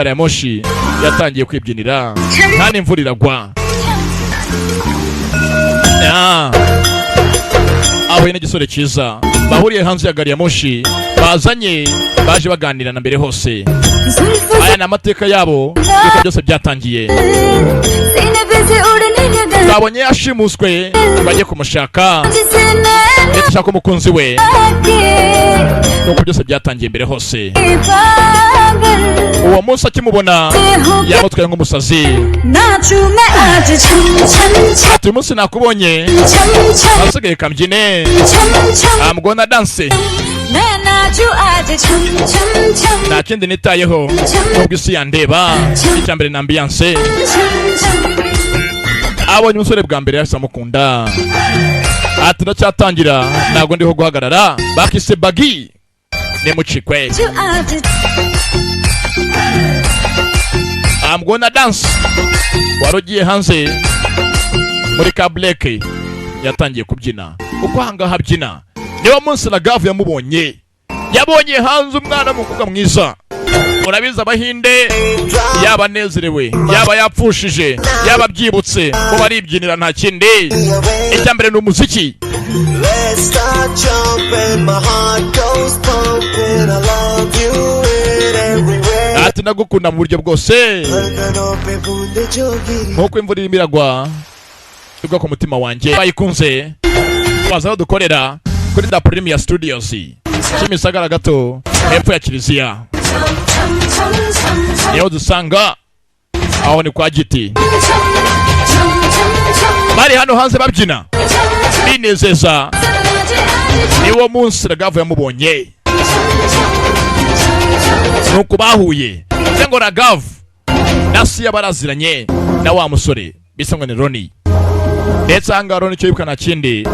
gari ya moshi yatangiye kwibyinira kandi imvura iragwa. Ahuye n'igisore cyiza bahuriye hanze ya gari ya moshi baje baganira na mbere hose. Aya ni amateka yabo yuko byose byatangiye. Babonye yashimuswe bajye kumushaka ndetse ashaka umukunzi we nuko byose byatangiye mbere hose. Uwo munsi akimubona yamutwaye nk'umusazi. Ati umunsi nakubonye asigaye kambyine amgona dance nta kindi nitayeho nubwo isi yandeba. Icyambere na ambiance. Abonye umusore bwa mbere yahise amukunda. Ati ndacyatangira ntabwo ndiho guhagarara bakise bagi nemucikwe. Amgona dance warugiye hanze muri kableke yatangiye kubyina. Uko hanga habyina niwo munsi na gavu yabonye hanze umwana mukobwa mwiza. Urabiza abahinde yaba nezerewe yaba yapfushije yaba byibutse ko baribyinira nta kindi. Icyambere ni umuziki. Ati nagukunda mu buryo bwose nkuko imvura irimo iragwa tugwa ku mutima wanjye. Bayikunze baza aho dukorera kuri Da Premier Studios Kimisagara gato hepfo ya Kiliziya. Niho dusanga aho ni kwa Giti. Bari hano hanze babyina binezeza. Niwo munsi Ragavu yamubonye nuko bahuye. Ngo Ragavu nasi yabaraziranye na wa musore bisa ngo ni Roni. Ndetse hanga Roni cyo yibukana kindi